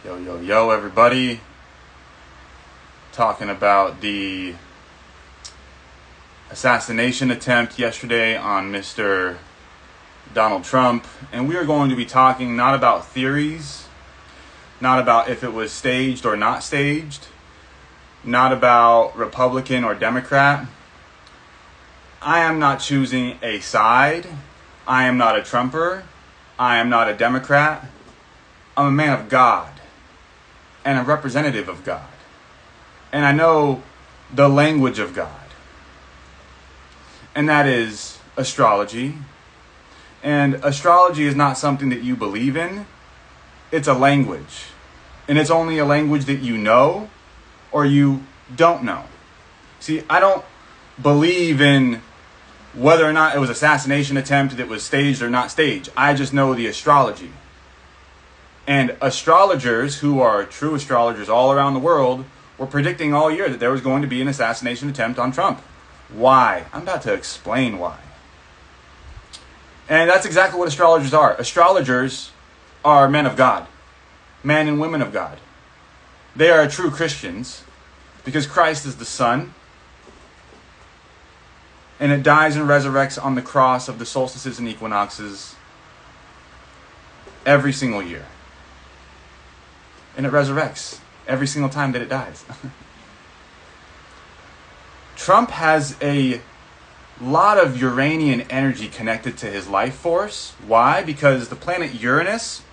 Yo, everybody. Talking about the assassination attempt yesterday on Mr. Donald Trump. And we are going to be talking not about theories, not about if it was staged or not staged, not about Republican or Democrat. I am not choosing a side. I am not a Trumper. I am not a Democrat. I'm a man of God and a representative of God. And I know the language of God. And that is astrology. And astrology is not something that you believe in. It's a language. And it's only a language that you know or you don't know. See, I don't believe in whether or not it was an assassination attempt that was staged or not staged. I just know the astrology. And astrologers, who are true astrologers all around the world, were predicting all year that there was going to be an assassination attempt on Trump. Why? I'm about to explain why. And that's exactly what astrologers are. Astrologers are men of God, men and women of God. They are true Christians because Christ is the Son. And it dies and resurrects on the cross of the solstices and equinoxes every single year. And it resurrects every single time that it dies. Trump has a lot of Uranian energy connected to his life force. Why? Because the planet Uranus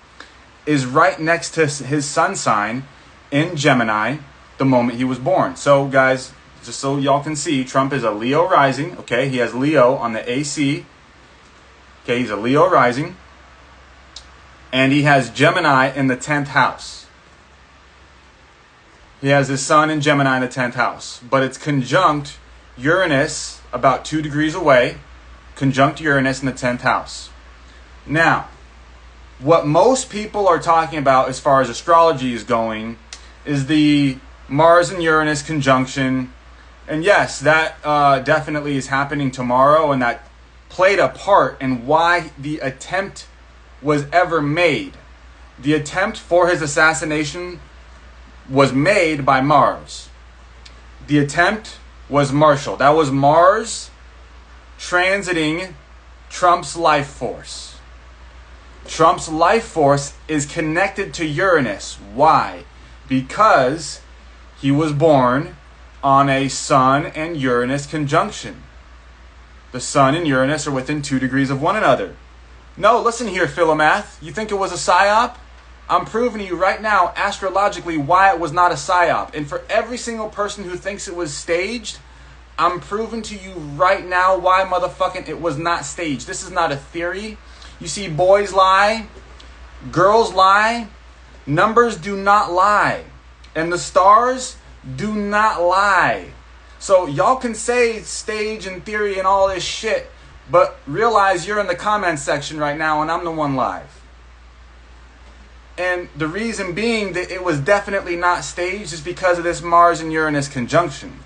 is right next to his sun sign in Gemini the moment he was born. So guys, just so y'all can see, Trump is a Leo rising. Okay, he has Leo on the AC. Okay, he's a Leo rising. And he has Gemini in the 10th house. He has his sun in Gemini in the 10th house. But it's conjunct Uranus about 2 degrees away. Conjunct Uranus in the 10th house. Now, what most people are talking about as far as astrology is going is the Mars and Uranus conjunction. And yes, that definitely is happening tomorrow. And that played a part in why the attempt was ever made. The attempt for his assassination was made by Mars. The attempt was Marshall. That was Mars transiting Trump's life force. Trump's life force is connected to Uranus. Why? Because he was born on a Sun and Uranus conjunction. The Sun and Uranus are within 2 degrees of one another. No, listen here, Philomath. You think it was a psyop? I'm proving to you right now, astrologically, why it was not a psyop. And for every single person who thinks it was staged, I'm proving to you right now why motherfucking it was not staged. This is not a theory. You see, boys lie, girls lie, numbers do not lie, and the stars do not lie. So y'all can say stage and theory and all this shit, but realize you're in the comment section right now and I'm the one live. And the reason being that it was definitely not staged is because of this Mars and Uranus conjunction.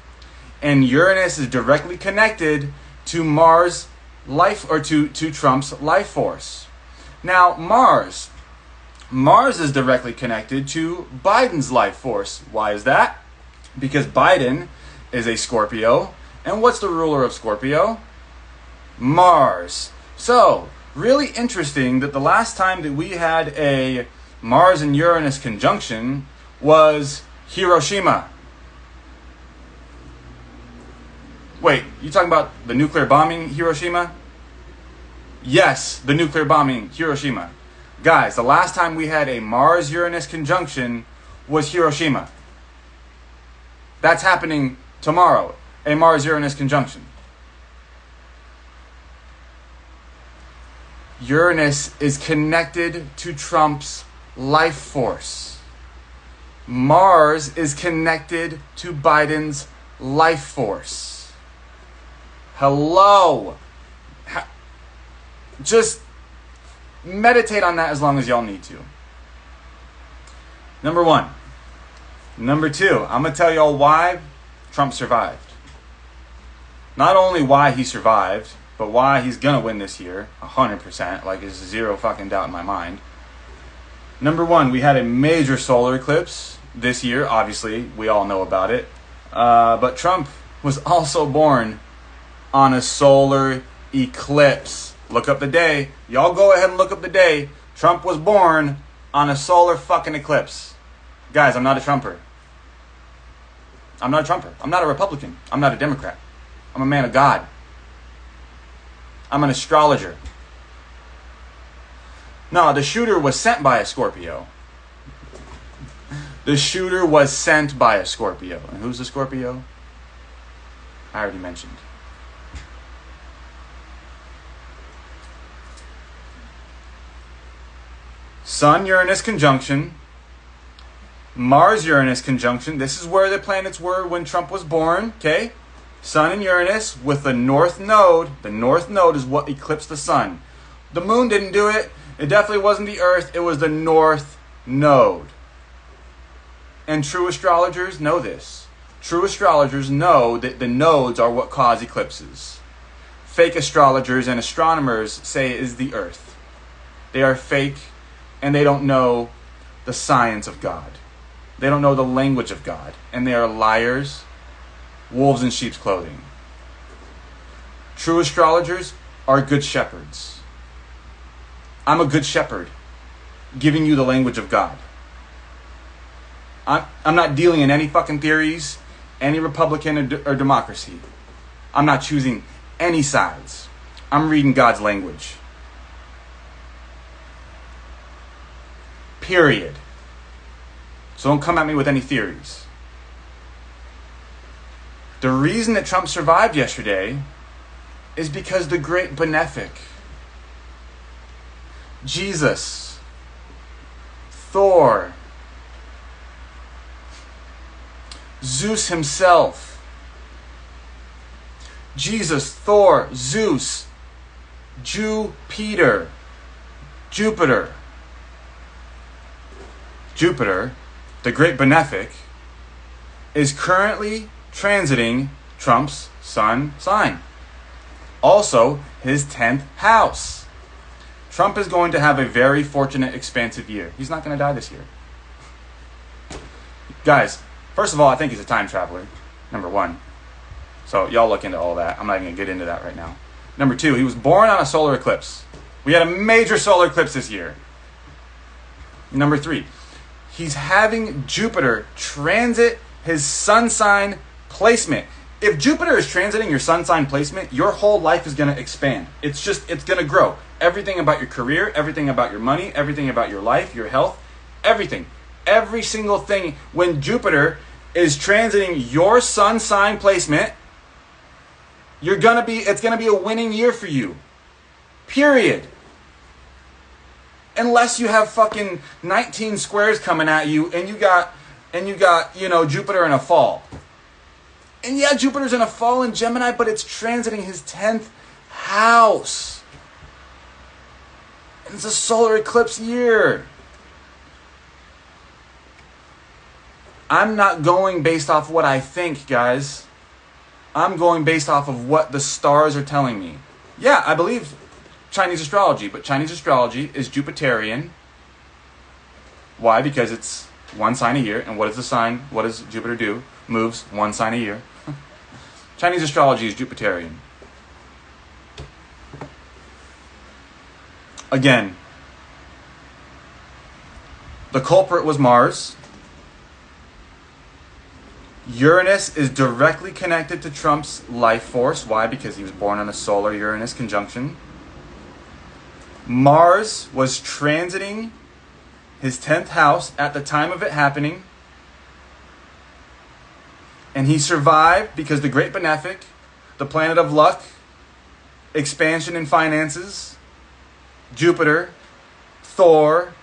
And Uranus is directly connected to Mars life, or to Trump's life force. Now, Mars is directly connected to Biden's life force. Why is that? Because Biden is a Scorpio. And what's the ruler of Scorpio? Mars. So, really interesting that the last time that we had a Mars and Uranus conjunction was Hiroshima. Wait, you talking about the nuclear bombing Hiroshima? Yes, the nuclear bombing Hiroshima. Guys, the last time we had a Mars-Uranus conjunction was Hiroshima. That's happening tomorrow, a Mars-Uranus conjunction. Uranus is connected to Trump's life force. Mars is connected to Biden's life force. Hello. Just meditate on that as long as y'all need to. Number one. Number two, I'm going to tell y'all why Trump survived. Not only why he survived, but why he's going to win this year, 100%, like there's zero fucking doubt in my mind. Number one, we had a major solar eclipse this year. Obviously, we all know about it. But Trump was also born on a solar eclipse. Look up the day. Y'all go ahead and look up the day. Trump was born on a solar fucking eclipse. Guys, I'm not a Trumper. I'm not a Trumper. I'm not a Republican. I'm not a Democrat. I'm a man of God. I'm an astrologer. No, the shooter was sent by a Scorpio. The shooter was sent by a Scorpio. And who's the Scorpio? I already mentioned. Sun-Uranus conjunction. Mars-Uranus conjunction. This is where the planets were when Trump was born. Okay? Sun and Uranus with the North Node. The North Node is what eclipsed the Sun. The Moon didn't do it. It definitely wasn't the Earth. It was the North Node. And true astrologers know this. True astrologers know that the nodes are what cause eclipses. Fake astrologers and astronomers say it is the Earth. They are fake and they don't know the science of God. They don't know the language of God. And they are liars, wolves in sheep's clothing. True astrologers are good shepherds. I'm a good shepherd, giving you the language of God. I'm not dealing in any fucking theories, any Republican or democracy. I'm not choosing any sides. I'm reading God's language. Period. So don't come at me with any theories. The reason that Trump survived yesterday is because the great benefic, Jesus, Thor, Zeus himself, Jesus, Thor, Zeus, Jupiter, the great benefic, is currently transiting Trump's sun sign. Also, his 10th house. Trump is going to have a very fortunate, expansive year. He's not going to die this year. Guys, first of all, I think he's a time traveler, number one. So y'all look into all that. I'm not even going to get into that right now. Number two, he was born on a solar eclipse. We had a major solar eclipse this year. Number three, he's having Jupiter transit his sun sign placement. If Jupiter is transiting your sun sign placement, your whole life is going to expand. It's going to grow. Everything about your career, everything about your money, everything about your life, your health, everything. Every single thing. When Jupiter is transiting your sun sign placement, it's going to be a winning year for you. Period. Unless you have fucking 19 squares coming at you and you got, Jupiter in a fall. And yeah, Jupiter's in a fall in Gemini, but it's transiting his 10th house. And it's a solar eclipse year. I'm not going based off what I think, guys. I'm going based off of what the stars are telling me. Yeah, I believe Chinese astrology, but Chinese astrology is Jupiterian. Why? Because it's one sign a year. And what is the sign? What does Jupiter do? Moves one sign a year. Chinese astrology is Jupiterian. Again, the culprit was Mars. Uranus is directly connected to Trump's life force. Why? Because he was born on a solar Uranus conjunction. Mars was transiting his 10th house at the time of it happening. And he survived because the great benefic, the planet of luck, expansion in finances, Jupiter, Thor,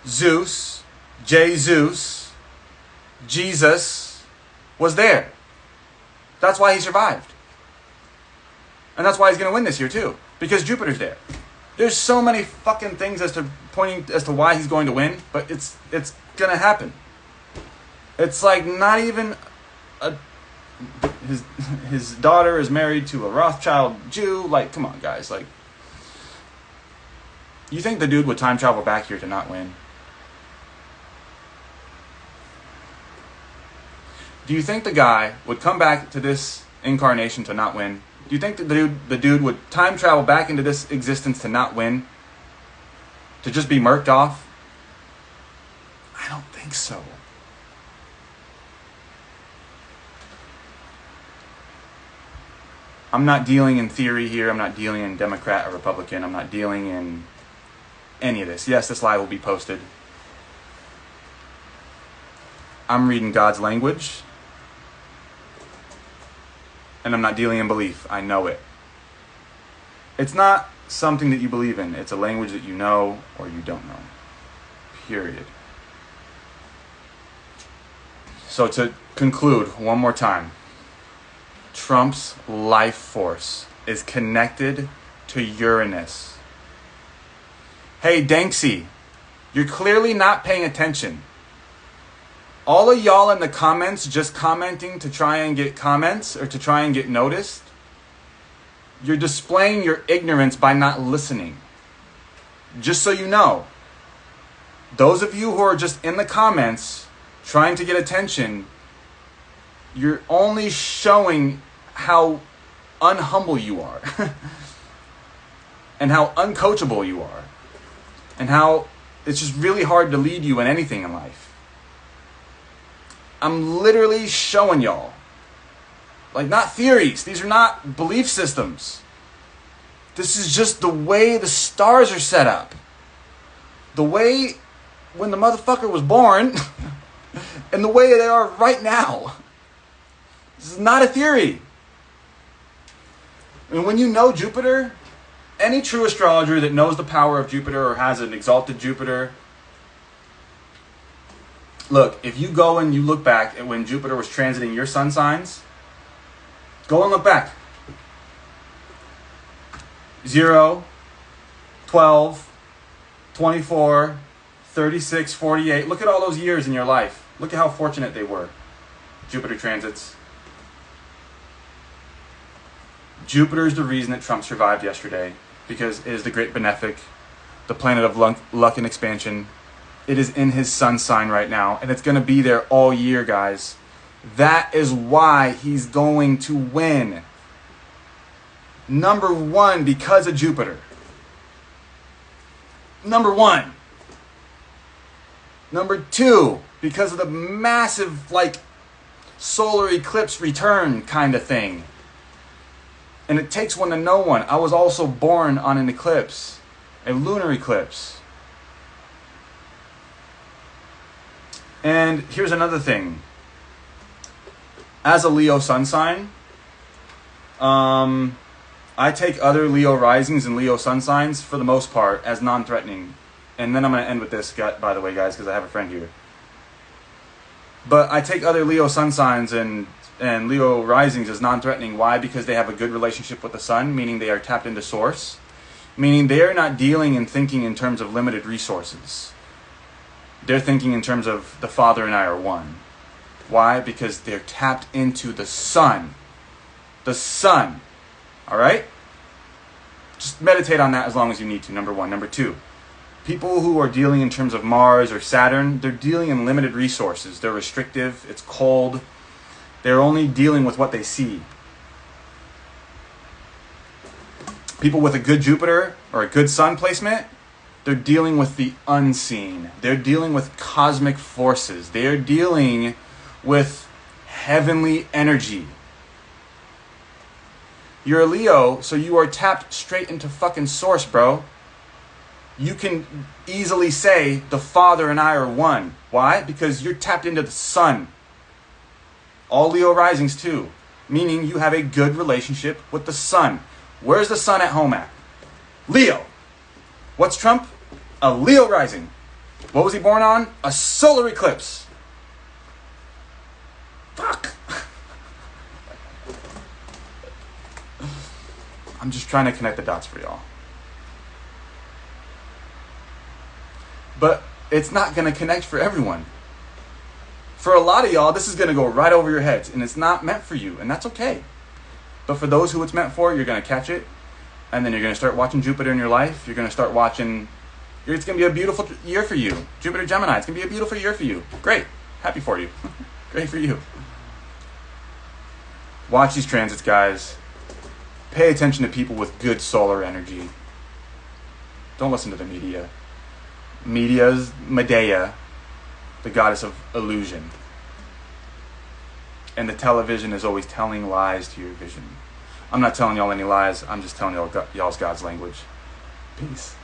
Zeus, Jesus, was there. That's why he survived. And that's why he's going to win this year too. Because Jupiter's there. There's so many fucking things pointing as to why he's going to win, but it's going to happen. It's like not even his daughter is married to a Rothschild Jew. Like, come on, guys. Like, you think the dude would time travel back here to not win? Do you think the guy would come back to this incarnation to not win? Do you think that the dude would time travel back into this existence to not win? To just be murked off? I don't think so. I'm not dealing in theory here. I'm not dealing in Democrat or Republican. I'm not dealing in any of this. Yes, this live will be posted. I'm reading God's language. And I'm not dealing in belief. I know it. It's not something that you believe in. It's a language that you know or you don't know. Period. So to conclude one more time, Trump's life force is connected to Uranus. Hey, Danksy, you're clearly not paying attention. All of y'all in the comments just commenting to try and get comments or to try and get noticed, you're displaying your ignorance by not listening. Just so you know, those of you who are just in the comments trying to get attention, you're only showing how unhumble you are and how uncoachable you are and how it's just really hard to lead you in anything in life. I'm literally showing y'all. Like, not theories. These are not belief systems. This is just the way the stars are set up. The way when the motherfucker was born and the way they are right now. This is not a theory. And when you know Jupiter, any true astrologer that knows the power of Jupiter or has an exalted Jupiter, look, if you go and you look back at when Jupiter was transiting your sun signs, go and look back. 0, 12, 24, 36, 48. Look at all those years in your life. Look at how fortunate they were. Jupiter transits. Jupiter is the reason that Trump survived yesterday, because it is the great benefic, the planet of luck and expansion. It is in his sun sign right now, and it's going to be there all year, guys. That is why he's going to win. Number one, because of Jupiter. Number one. Number two, because of the massive, solar eclipse return kind of thing. And it takes one to know one. I was also born on an eclipse, a lunar eclipse. And here's another thing. As a Leo sun sign, I take other Leo risings and Leo sun signs, for the most part, as non-threatening. And then I'm going to end with this, by the way, guys, because I have a friend here. But I take other Leo sun signs and Leo risings as non-threatening. Why? Because they have a good relationship with the sun, meaning they are tapped into source, meaning they are not dealing and thinking in terms of limited resources. They're thinking in terms of the Father and I are one. Why? Because they're tapped into the sun. The sun. All right? Just meditate on that as long as you need to, number one. Number two, people who are dealing in terms of Mars or Saturn, they're dealing in limited resources. They're restrictive. It's cold. They're only dealing with what they see. People with a good Jupiter or a good sun placement, they're dealing with the unseen. They're dealing with cosmic forces. They're dealing with heavenly energy. You're a Leo, so you are tapped straight into fucking source, bro. You can easily say the Father and I are one. Why? Because you're tapped into the sun. All Leo risings too. Meaning you have a good relationship with the sun. Where's the sun at home at? Leo. What's Trump? A Leo rising. What was he born on? A solar eclipse. Fuck. I'm just trying to connect the dots for y'all. But it's not going to connect for everyone. For a lot of y'all, this is going to go right over your heads, and it's not meant for you, and that's okay. But for those who it's meant for, you're going to catch it, and then you're going to start watching Jupiter in your life. You're going to start watching. It's going to be a beautiful year for you. Jupiter Gemini, it's going to be a beautiful year for you. Great. Happy for you. Great for you. Watch these transits, guys. Pay attention to people with good solar energy. Don't listen to the media. Media's Medea, the goddess of illusion. And the television is always telling lies to your vision. I'm not telling y'all any lies. I'm just telling y'all's God's language. Peace.